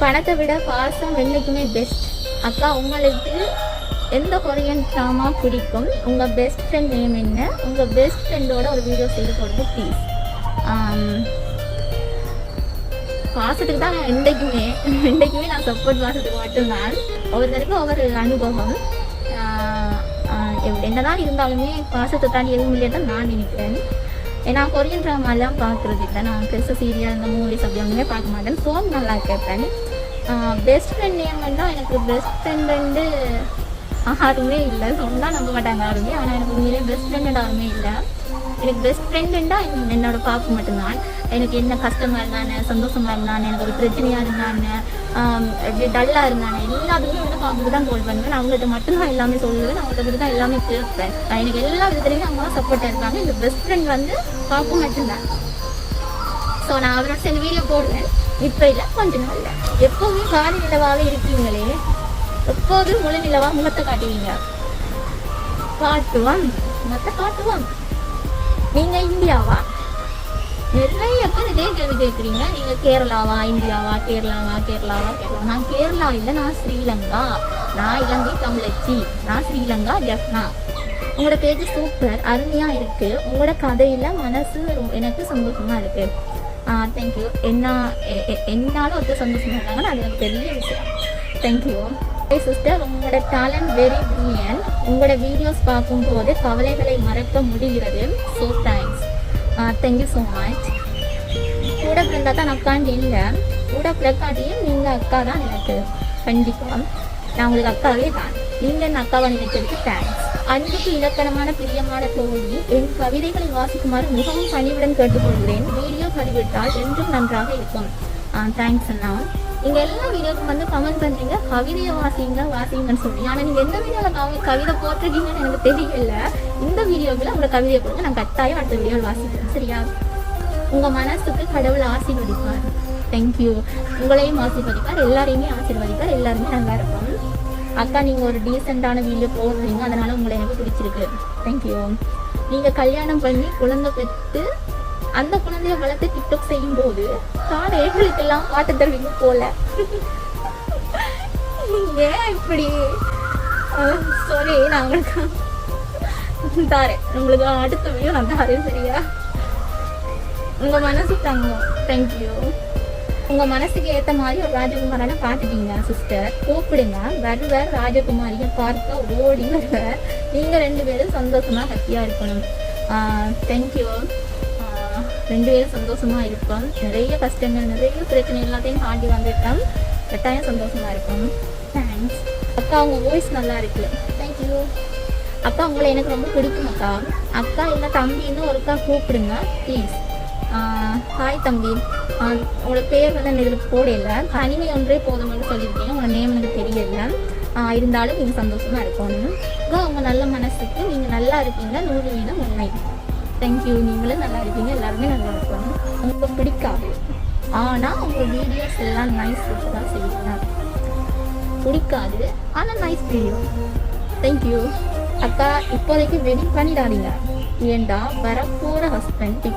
பணத்தை விட பாசம் என்றைக்குமே பெஸ்ட். அக்கா, உங்களுக்கு எந்த கொரியன் ட்ராமா பிடிக்கும்? உங்கள் பெஸ்ட் ஃப்ரெண்ட் நேம் என்ன? உங்கள் பெஸ்ட் ஃப்ரெண்டோட ஒரு வீடியோ செய்து போடுங்க ப்ளீஸ். பாசத்துக்கு தான் நான் என்றைக்குமே நான் சப்போர்ட் பாசத்துக்கு மட்டும்தான். ஒவ்வொருத்தருக்கும் ஒவ்வொரு அனுபவம். என்னதான் இருந்தாலுமே பாசத்தை தாண்டி எதுவும் இல்லைன்னு தான் நான் நினைக்கிறேன். ஏன்னா கொரியன் ட்ராமாலாம் பார்க்குறது இல்லை. நான் பெருசாக சீரியல் இந்த மூவிஸ் அப்படி ஒன்றுமே பார்க்க மாட்டேன். சாங் நல்லா கேட்பேன். பெஸ்ட் ஃப்ரெண்ட் நேம் தான் எனக்கு பெஸ்ட் ஃப்ரெண்டு யாருமே இல்லை. சொன்னால் நம்ப மாட்டாங்க யாருமே. ஆனால் எனக்கு உண்மையிலே பெஸ்ட் ஃப்ரெண்டு யாருமே இல்லை. எனக்கு பெஸ்ட் ஃப்ரெண்டுண்டா என்னோட பாப்பு மட்டும்தான். எனக்கு என்ன கஷ்டமாக இருந்தானே, சந்தோஷமாக இருந்தானே, எனக்கு ஒரு பிரச்சனையாக இருந்தானே, இப்படி டல்லாக இருந்தானே, எல்லாத்துக்குமே வந்து பாப்புக்கு தான் கால் பண்ணுவேன். நான் அவங்கள்ட்ட மட்டும்தான் எல்லாமே சொல்லுவேன். அவங்கள்ட்ட தான் எல்லாமே கேட்பேன். எனக்கு எல்லா விதத்துலையுமே அவங்க தான் சப்போர்ட்டாக இருக்காங்க. இந்த பெஸ்ட் ஃப்ரெண்ட் வந்து பாப்பு மட்டும்தான். ஸோ நான் அவரோட சேர்ந்து வீடியோ போடுவேன். இப்போ இல்லை, கொஞ்சம் நாள் இல்லை. எப்போவுமே காதி நிலவாகவே இருக்கீங்களே, எப்போதும் முழு நிலவாக முகத்தை காட்டுவீங்க. காட்டுவான், முகத்தை காட்டுவான். நீங்க இந்தியாவா? நிறைய பேர் இதே கேள்வி கேட்குறீங்க. நீங்க கேரளாவா, இந்தியாவா, கேரளாவா? நான் கேரளா இல்லை, நான் ஸ்ரீலங்கா. நான் இலங்கை தமிழச்சி. நான் ஸ்ரீலங்கா ஜெஃப்னா. உங்களோட பேஜ் சூப்பர், அருமையா இருக்கு. உங்களோட கதையில மனசு எனக்கு சந்தோஷமா இருக்கு. தேங்க்யூ. என்னாலும் ஒருத்தர் சந்தோஷமா இருக்காங்கன்னா அது எனக்கு பெரிய விஷயம். Thank you sister. உங்களோட டேலண்ட் வெரி பிரில்லியன்ட். உங்களோட வீடியோஸ் பார்க்கும்போது கவலைகளை மறக்க முடிகிறது. So thanks. Thank you so much. கூட பிறந்தா தான் அக்காண்டு இல்லை, கூட பிறக்காட்டியும் நீங்கள் அக்கா தான் எனக்கு. கண்டிப்பாக நான் உங்களுக்கு அக்காவே தான். நீங்கள் என்ன அக்காவை நினைக்கிறதுக்கு தேங்க்ஸ். அன்புக்கு இலக்கணமான பிரியமான தோழி, என் கவிதைகளை வாசிக்குமாறு மிகவும் பணிவுடன் கேட்டுக்கொள்கிறேன். வீடியோ பதிவிட்டால் என்றும் நன்றாக இருக்கும். தேங்க்ஸ் அண்ணா. நீங்கள் எல்லா வீடியோக்கும் வந்து கமெண்ட் பண்ணுறீங்க, கவிதையை வாசிங்கன்னு சொல்லி. ஆனால் நீங்கள் எந்த வீடியோவில் கவிதை போட்டிருக்கீங்கன்னு எனக்கு தெரியல. இந்த வீடியோவில் உங்களை கவிதையை கொடுத்து நான் கட்டாயம் அடுத்த வீடியோவில் வாசிக்கிறேன். சரியா? உங்கள் மனசுக்கு கடவுள் ஆசீர்வதிப்பார். தேங்க்யூ. உங்களையும் ஆசீர்வதிப்பார், எல்லாரையுமே ஆசீர்வதிப்பார். எல்லாருமே நல்லா இருக்கும். அக்கா, நீங்கள் ஒரு டீசெண்டான வீடியோ போடுறீங்க, அதனால உங்களை எனக்கு பிடிச்சிருக்கு. தேங்க்யூ. நீங்கள் கல்யாணம் பண்ணி குழந்தை பெற்று அந்த குழந்தைய வளர்த்து டிக்டாக் செய்யும் போது தான் ஏர்களுக்கெல்லாம் பாட்டு தருவீங்க போல. ஏன் இப்படி? சாரி, நான் உங்களுக்கு தாரேன். உங்களுக்கு அடுத்த வீடியோ நான் தாரேன். சரியா? உங்க மனசு தங்கும். தேங்க்யூ. உங்க மனசுக்கு ஏற்ற மாதிரி ஒரு ராஜகுமாரான பாட்டுட்டீங்க சிஸ்டர். கூப்பிடுங்க, வருவர் ராஜகுமாரியை பார்க்க ஓடி வருவர். நீங்க 2 பேரும் சந்தோஷமா ஹாப்பியா இருக்கணும். தேங்க்யூ. 2 பேரும் சந்தோஷமா இருப்போம். நிறைய கஷ்டங்கள், நிறைய பிரச்சனை எல்லாத்தையும் தாண்டி வந்துட்டோம். கட்டாயம் சந்தோஷமா இருக்கும். தேங்க்ஸ் அக்கா. உங்க வாய்ஸ் நல்லா இருக்கு. தேங்க்யூ அக்கா. உங்களை எனக்கு ரொம்ப பிடிக்கும் அக்கா. அக்கா இல்லை தம்பின்னு ஒருக்கா கூப்பிடுங்க ப்ளீஸ். ஹாய் தம்பி. உங்களோட பேர் வந்து நான் இதில் போடல. தனிமை ஒன்றே போதும்னு சொல்லியிருக்கீங்க. உங்களோட நேம் எனக்கு தெரியல. இருந்தாலும் நீங்கள் சந்தோஷமாக இருக்கணும். உங்கள் நல்ல மனசுக்கு நீங்கள் நல்லா இருக்கீங்க. 100% உண்மை. தேங்க்யூ. நீங்களும் நல்லா இருக்கீங்க. எல்லாருமே நல்லா இருக்கணும். உங்களுக்கு பிடிக்காது, ஆனால் உங்கள் வீடியோஸ் எல்லாம் நைஸ் தான் செய்வீங்க. பிடிக்காது, ஆனால் நைஸ் வீடியோ. தேங்க்யூ அக்கா. இப்போதைக்கு வெட்டிங் பண்ணிடாதீங்க. ஏண்டா வரப்போகிற ஹஸ்பண்ட்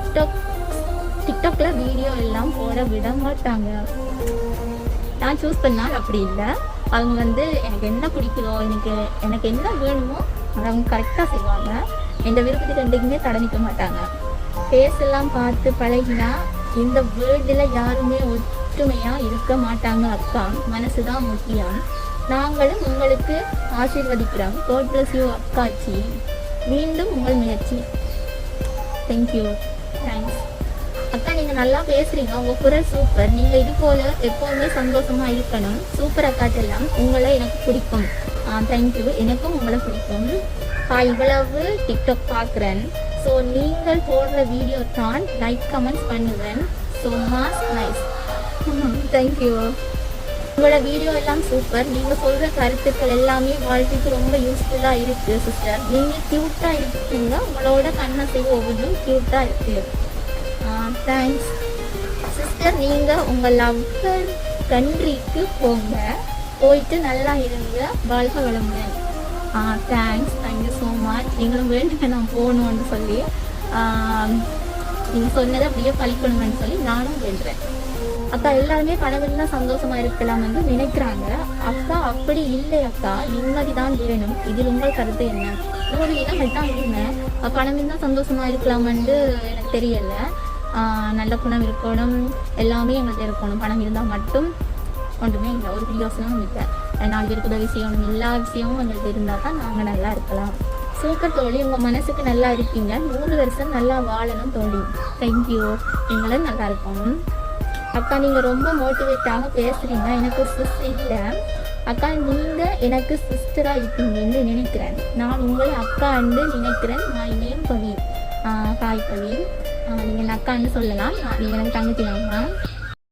டிக்டாக்ல வீடியோ எல்லாம் போட விட மாட்டாங்க. நான் சூஸ் பண்ணால் அப்படி இல்லை. அவங்க வந்து எனக்கு என்ன பிடிக்குதோ, எனக்கு என்ன வேணுமோ அதை அவங்க கரெக்டாக செய்வாங்க. இந்த விருப்பத்துக்கு என்றைக்குமே தடை நிற்க மாட்டாங்க. ஃபேஸ் எல்லாம் பார்த்து பழகினா இந்த வேர்ல்டில் யாருமே ஒற்றுமையாக இருக்க மாட்டாங்க அக்கா. மனசு தான் முக்கியம். நாங்களும் உங்களுக்கு ஆசீர்வதிக்கிறோம். God bless you அக்காச்சி. மீண்டும் உங்கள் முயற்சி. தேங்க்யூ. தேங்க்ஸ் அக்கா. நீங்கள் நல்லா பேசுகிறீங்க. உங்கள் குரல் சூப்பர். நீங்கள் இது போல் எப்போவுமே சந்தோஷமாக இருக்கணும். சூப்பர் அக்காட்டெல்லாம். உங்களை எனக்கு பிடிக்கும். தேங்க்யூ. எனக்கும் உங்களை பிடிக்கும். இவ்வளவு டிக்டாக் பார்க்குறேன். ஸோ நீங்கள் போடுற வீடியோ தான் லைக் கமெண்ட்ஸ் பண்ணுவேன். So mass nice. தேங்க்யூ. உங்களோட வீடியோ எல்லாம் சூப்பர். நீங்கள் சொல்கிற கருத்துக்கள் எல்லாமே வாழ்க்கைக்கு ரொம்ப யூஸ்ஃபுல்லாக இருக்குது சிஸ்டர். நீங்கள் க்யூட்டாக இருக்கீங்க. உங்களோட கண்ணசைவு ஒவ்வொன்றும் க்யூட்டாக இருக்குது. Thanks sister. நீங்கள் உங்கள் லவ்வர் கண்ட்ரிக்கு போயிட்டு நல்லா இருங்க. வாழ்க வளமுடன். தேங்க்ஸ். Thank you so much. நீங்களும் வேண்டுங்க நான் போகணுன்னு சொல்லி. நீங்கள் சொன்னதை அப்படியே பழிக்கணும்னு சொல்லி நானும் வேண்டுறேன். அக்கா எல்லாருமே பணம் இருந்தால் சந்தோஷமா இருக்கலாம் என்று நினைக்கிறாங்க. அக்கா அப்படி இல்லை அக்கா, நிம்மதி தான் வேணும். இதில் உங்கள் கருத்து என்ன? நிம்மதி தான் இருந்தேன். பணம் இருந்தால் சந்தோஷமா இருக்கலாமென்று எனக்கு தெரியல. நல்ல குணம் இருக்கணும், எல்லாமே எங்கள்கிட்ட இருக்கணும். பணம் இருந்தால் மட்டும் ஒன்றுமே இல்லை, ஒரு யோசனையும் இல்லை. 4 பேருக்கு உதவி செய்யணும், எல்லா விஷயமும் எங்கள்கிட்ட இருந்தால் தான் நாங்கள் நல்லா இருக்கலாம். சூப்பர் தோழி, உங்கள் மனசுக்கு நல்லா இருப்பீங்க. 100 வருஷம் நல்லா வாழணும் தோழி. தேங்க்யூ, நீங்களும் நல்லா இருக்கணும். அக்கா நீங்கள் ரொம்ப மோட்டிவேட்டாக பேசுகிறீங்க. எனக்கு சிஸ்டர் இல்லை அக்கா, நீங்கள் எனக்கு சிஸ்டராக இருக்கீங்கன்னு நினைக்கிறேன். நான் உங்களை அக்கான்னு நினைக்கிறேன். நான் இணையும் பவி. ஹாய் பவி, நீங்கள் அக்கான்னு சொல்லலாம். நீங்கள் எனக்கு தங்கச்சி தாங்க.